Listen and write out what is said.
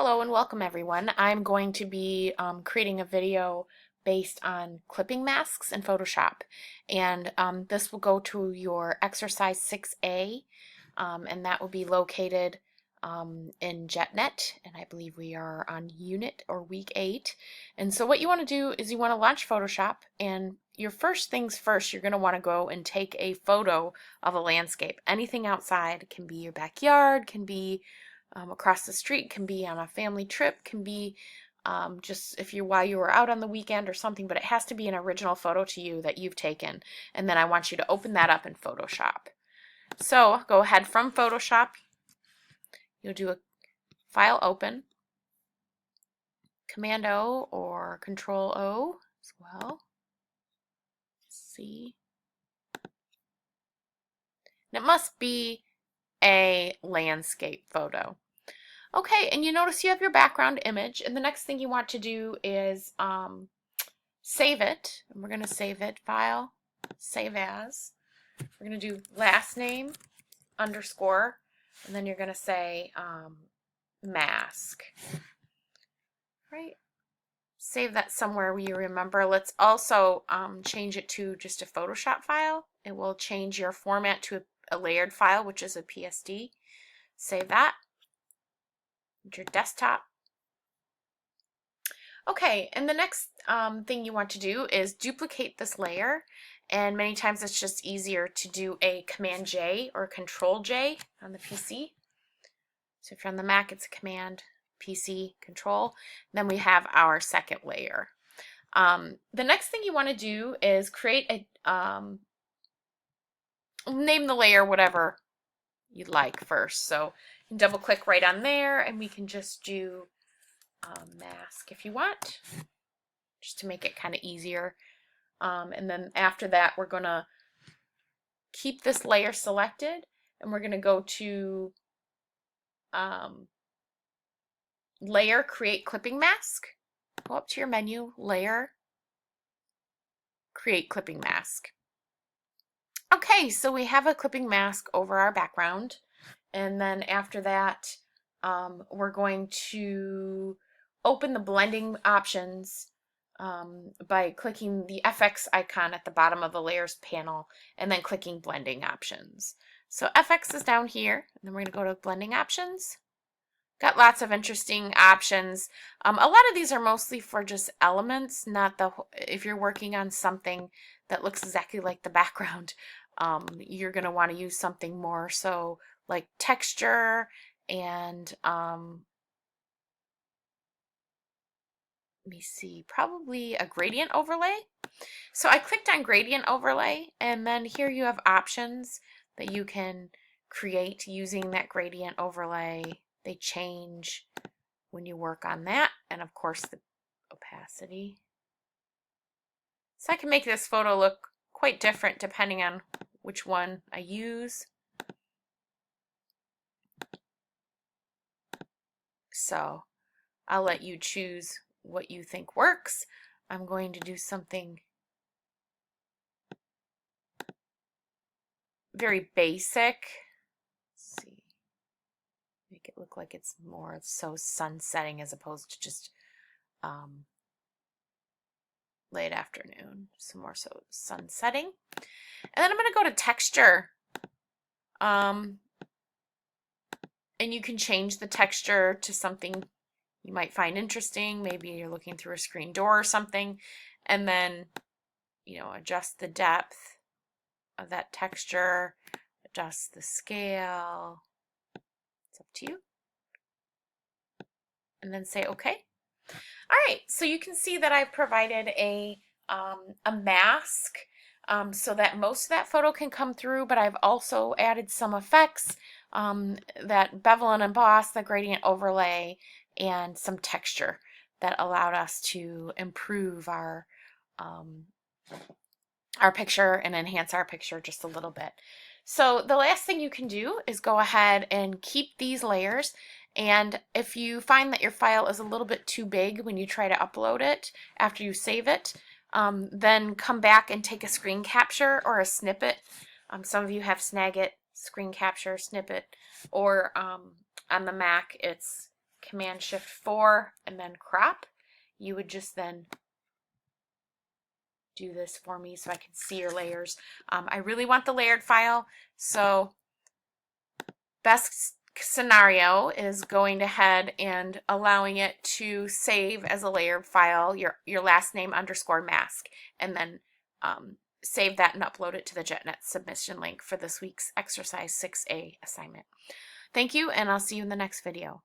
Hello and welcome everyone. I'm going to be creating a video based on clipping masks in Photoshop, and this will go to your exercise 6A, and that will be located in JetNet, and I believe we are on unit or week 8. And so what you want to do is you want to launch Photoshop, and your first things first, you're going to want to go and take a photo of a landscape. Anything outside, can be your backyard, can be across the street, can be on a family trip, can be just if you while you were out on the weekend or something, but it has to be an original photo to you that you've taken. And then I want you to open that up in Photoshop. So go ahead from Photoshop, you'll do a file open, Command O or Control O as well. See. And it must be a landscape photo. Okay, and you notice you have your background image, and the next thing you want to do is save it. And we're going to save it, file, save as. We're going to do last name, underscore, and then you're going to say mask. Right? Save that somewhere where you remember. Let's also change it to just a Photoshop file. It will change your format to a layered file, which is a PSD. Save that. Your desktop. Okay, and the next thing you want to do is duplicate this layer, and many times it's just easier to do a Command J or Control J on the PC. So if you're on the Mac, it's Command, PC, Control. Then we have our second layer. The next thing you want to do is create a, name the layer whatever you'd like first. So you can double click right on there, and we can just do mask if you want, just to make it kind of easier. And then after that, we're going to keep this layer selected, and we're going to go to Layer, Create Clipping Mask. Go up to your menu, Layer, Create Clipping Mask. Okay, so we have a clipping mask over our background, and then after that, we're going to open the blending options by clicking the FX icon at the bottom of the layers panel and then clicking blending options. So FX is down here, and then we're going to go to blending options. Got lots of interesting options. A lot of these are mostly for just elements, not the, if you're working on something that looks exactly like the background, you're going to want to use something more so like texture and let me see, probably a gradient overlay. So I clicked on gradient overlay, and then here you have options that you can create using that gradient overlay. They change when you work on that, and of course the opacity. So I can make this photo look quite different depending on which one I use. So I'll let you choose what you think works. I'm going to do something very basic. Let's see. Make it look like it's more so sun setting as opposed to just late afternoon. Some more so sun setting. And then I'm going to go to texture. And you can change the texture to something you might find interesting. Maybe you're looking through a screen door or something, and then, you know, adjust the depth of that texture, adjust the scale. It's up to you. And then say okay. All right, so you can see that I've provided a mask so that most of that photo can come through, but I've also added some effects, that bevel and emboss, the gradient overlay, and some texture that allowed us to improve our picture and enhance our picture just a little bit. So the last thing you can do is go ahead and keep these layers, and if you find that your file is a little bit too big when you try to upload it after you save it, then come back and take a screen capture or a snippet. Some of you have Snagit, screen capture, snippet, or on the Mac it's Command Shift 4 and then crop, you would just then do this for me so I can see your layers. I really want the layered file, so best scenario is going ahead and allowing it to save as a layered file your last name _ mask, and then save that and upload it to the JetNet submission link for this week's exercise 6A assignment. Thank you, and I'll see you in the next video.